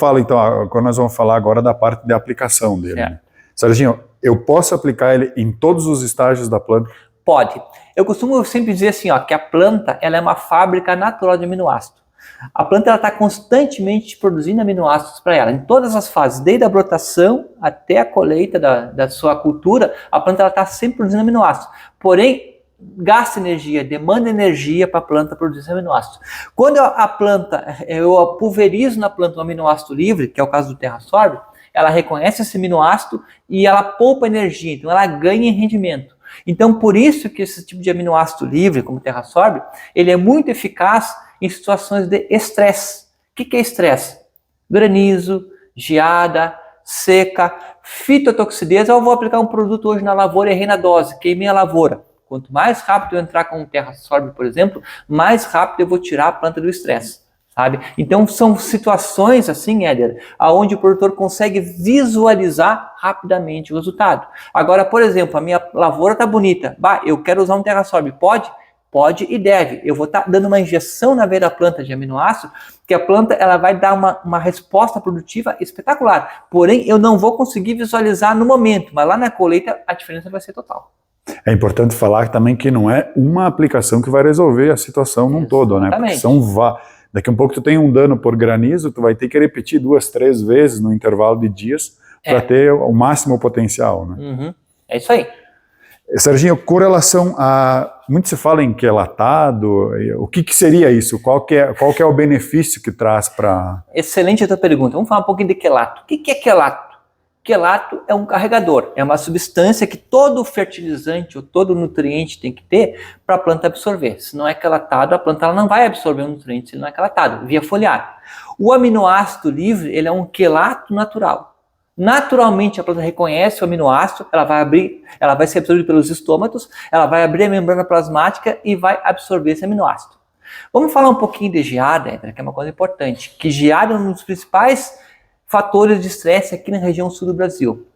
falo, então, quando nós vamos falar agora da parte de aplicação dele. Certo. Né? Serginho, eu posso aplicar ele em todos os estágios da planta? Pode. Eu costumo sempre dizer assim, ó, que a planta ela é uma fábrica natural de aminoácidos. A planta está constantemente produzindo aminoácidos para ela, em todas as fases, desde a brotação até a colheita da sua cultura, a planta está sempre produzindo aminoácidos. Porém, gasta energia, demanda energia para a planta produzir esse aminoácido. Quando a planta, eu pulverizo na planta um aminoácido livre, que é o caso do TerraSorb, ela reconhece esse aminoácido e ela poupa energia, então ela ganha em rendimento. Então, por isso que esse tipo de aminoácido livre, como o TerraSorb, ele é muito eficaz em situações de estresse. O que é estresse? Granizo, geada, seca, fitotoxidez. Eu vou aplicar um produto hoje na lavoura e errei na dose, queimei a lavoura. Quanto mais rápido eu entrar com um TerraSorb, por exemplo, mais rápido eu vou tirar a planta do estresse. Sabe? Então são situações assim, Éder, onde o produtor consegue visualizar rapidamente o resultado. Agora, por exemplo, a minha lavoura está bonita, eu quero usar um TerraSorb, pode? Pode e deve. Eu vou estar dando uma injeção na veia da planta de aminoácido, que a planta ela vai dar uma resposta produtiva espetacular. Porém, eu não vou conseguir visualizar no momento, mas lá na colheita a diferença vai ser total. É importante falar também que não é uma aplicação que vai resolver a situação num todo, né? Porque daqui a um pouco tu tem um dano por granizo, tu vai ter que repetir 2, 3 vezes no intervalo de dias para ter o máximo potencial, né? Uhum. É isso aí. Serginho, com relação a... Muito se fala em quelatado, o que seria isso? Qual que é o benefício que traz para... Excelente a tua pergunta. Vamos falar um pouquinho de quelato. O que é quelato? Quelato é um carregador, é uma substância que todo fertilizante ou todo nutriente tem que ter para a planta absorver. Se não é quelatado, a planta ela não vai absorver o nutriente se não é quelatado, via foliar. O aminoácido livre ele é um quelato natural. Naturalmente a planta reconhece o aminoácido, ela vai ser absorvida pelos estômatos, ela vai abrir a membrana plasmática e vai absorver esse aminoácido. Vamos falar um pouquinho de geada, que é uma coisa importante, que geada é um dos principais fatores de estresse aqui na região sul do Brasil.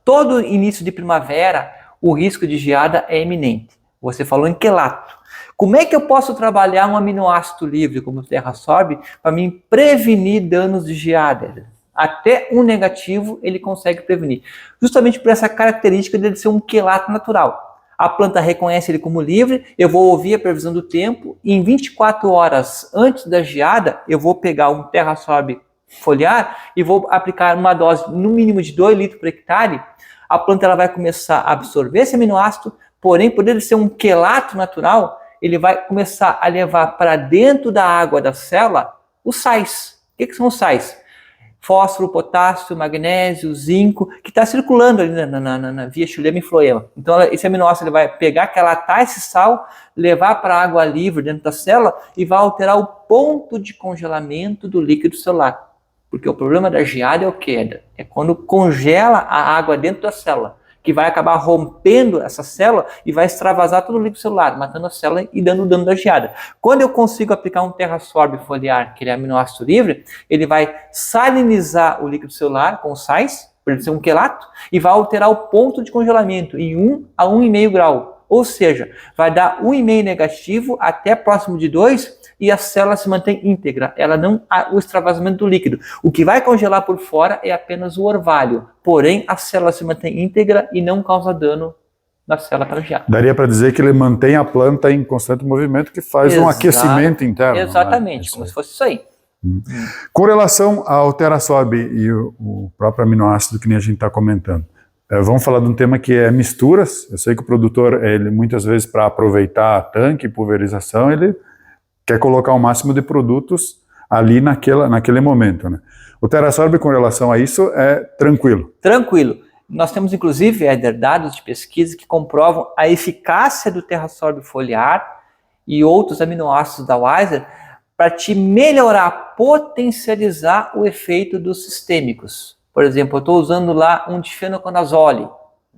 Todo início de primavera, o risco de geada é iminente. Você falou em quelato. Como é que eu posso trabalhar um aminoácido livre como o TerraSorb para me prevenir danos de geada? Até um negativo ele consegue prevenir. Justamente por essa característica dele ser um quelato natural. A planta reconhece ele como livre, eu vou ouvir a previsão do tempo e em 24 horas antes da geada eu vou pegar um TerraSorb foliar e vou aplicar uma dose no mínimo de 2 litros por hectare. A planta ela vai começar a absorver esse aminoácido, porém por ele ser um quelato natural, ele vai começar a levar para dentro da água da célula os sais. O que são os sais? Fósforo, potássio, magnésio, zinco, que está circulando ali na via xilema e floema. Então esse aminoácido ele vai pegar, quelatar esse sal, levar para a água livre dentro da célula e vai alterar o ponto de congelamento do líquido celular. Porque o problema da geada é o que? É quando congela a água dentro da célula, que vai acabar rompendo essa célula e vai extravasar todo o líquido celular, matando a célula e dando o dano da geada. Quando eu consigo aplicar um TerraSorb foliar, que ele é aminoácido livre, ele vai salinizar o líquido celular com sais, para ele ser um quelato, e vai alterar o ponto de congelamento em 1 a 1,5 grau. Ou seja, vai dar 1,5 negativo até próximo de 2 e a célula se mantém íntegra. Ela não há o extravasamento do líquido. O que vai congelar por fora é apenas o orvalho. Porém, a célula se mantém íntegra e não causa dano na célula para geada. Daria para dizer que ele mantém a planta em constante movimento, que faz um aquecimento interno. Exatamente, como se fosse isso aí. Com relação ao TerraSorb e o próprio aminoácido que nem a gente está comentando, vamos falar de um tema que é misturas. Eu sei que o produtor, ele muitas vezes para aproveitar tanque, pulverização, ele quer colocar o máximo de produtos ali naquele momento, né? O TerraSorb com relação a isso é tranquilo? Tranquilo. Nós temos inclusive, Éder, dados de pesquisa que comprovam a eficácia do TerraSorb foliar e outros aminoácidos da Weiser para te melhorar, potencializar o efeito dos sistêmicos. Por exemplo, eu estou usando lá um difenoconazole,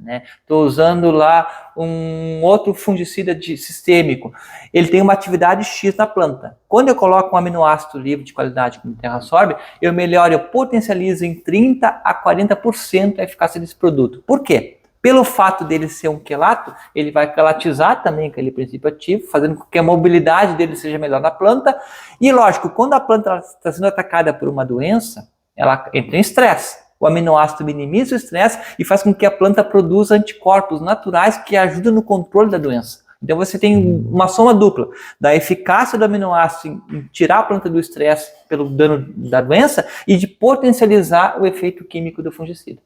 né? Estou usando lá um outro fungicida sistêmico. Ele tem uma atividade X na planta. Quando eu coloco um aminoácido livre de qualidade como o TerraSorb, eu melhoro, eu potencializo em 30% a 40% a eficácia desse produto. Por quê? Pelo fato dele ser um quelato, ele vai quelatizar também aquele princípio ativo, fazendo com que a mobilidade dele seja melhor na planta. E lógico, quando a planta está sendo atacada por uma doença, ela entra em estresse. O aminoácido minimiza o estresse e faz com que a planta produza anticorpos naturais que ajudam no controle da doença. Então você tem uma soma dupla da eficácia do aminoácido em tirar a planta do estresse pelo dano da doença e de potencializar o efeito químico do fungicida.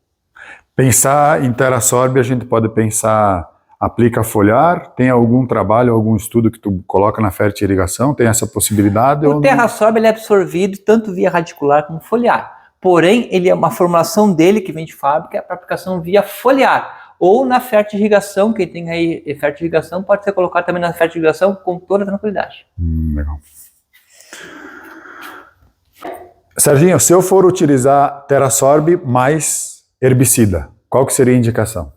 Pensar em TerraSorb, a gente pode pensar, aplica foliar, tem algum trabalho, algum estudo que tu coloca na fertirrigação, tem essa possibilidade? O TerraSorb ele é absorvido tanto via radicular como foliar, porém ele é uma formulação dele que vem de fábrica para aplicação via foliar, ou na fertirrigação, quem tem aí fertirrigação pode ser colocado também na fertirrigação com toda tranquilidade. Legal. Serginho, se eu for utilizar TerraSorb mais herbicida, qual que seria a indicação?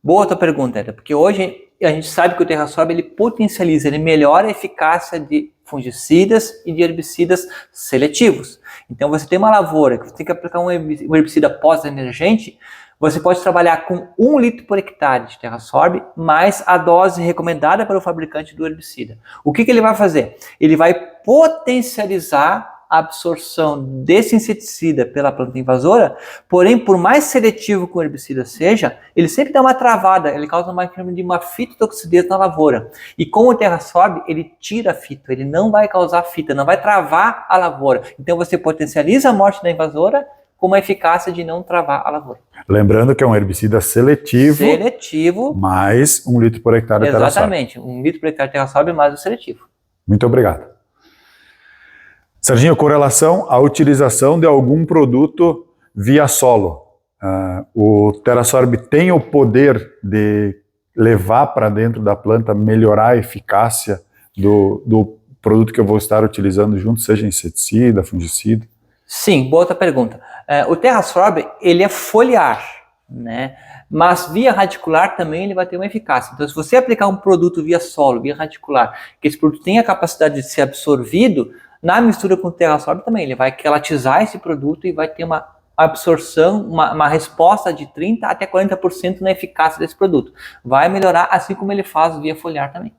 Boa tua pergunta, Eda, porque hoje a gente sabe que o TerraSorb ele potencializa, ele melhora a eficácia de fungicidas e de herbicidas seletivos. Então você tem uma lavoura que você tem que aplicar um herbicida pós-emergente, você pode trabalhar com 1 litro por hectare de TerraSorb mais a dose recomendada pelo fabricante do herbicida. O que ele vai fazer? Ele vai potencializar a absorção desse inseticida pela planta invasora, porém, por mais seletivo que o herbicida seja, ele sempre dá uma travada, ele causa uma fitotoxidez na lavoura. E com o TerraSorb, ele tira a fito, ele não vai causar fita, não vai travar a lavoura. Então você potencializa a morte da invasora com uma eficácia de não travar a lavoura. Lembrando que é um herbicida seletivo. Seletivo. Mais 1 litro por hectare de TerraSorb. Exatamente, 1 litro por hectare de TerraSorb mais o seletivo. Muito obrigado. Serginho, com relação à utilização de algum produto via solo, o TerraSorb tem o poder de levar para dentro da planta, melhorar a eficácia do produto que eu vou estar utilizando junto, seja inseticida, fungicida? Sim, boa outra pergunta. O TerraSorb, ele é foliar, né? Mas via radicular também ele vai ter uma eficácia. Então, se você aplicar um produto via solo, via radicular, que esse produto tem a capacidade de ser absorvido, na mistura com o TerraSorb também, ele vai quelatizar esse produto e vai ter uma absorção, uma resposta de 30% até 40% na eficácia desse produto. Vai melhorar, assim como ele faz via foliar também.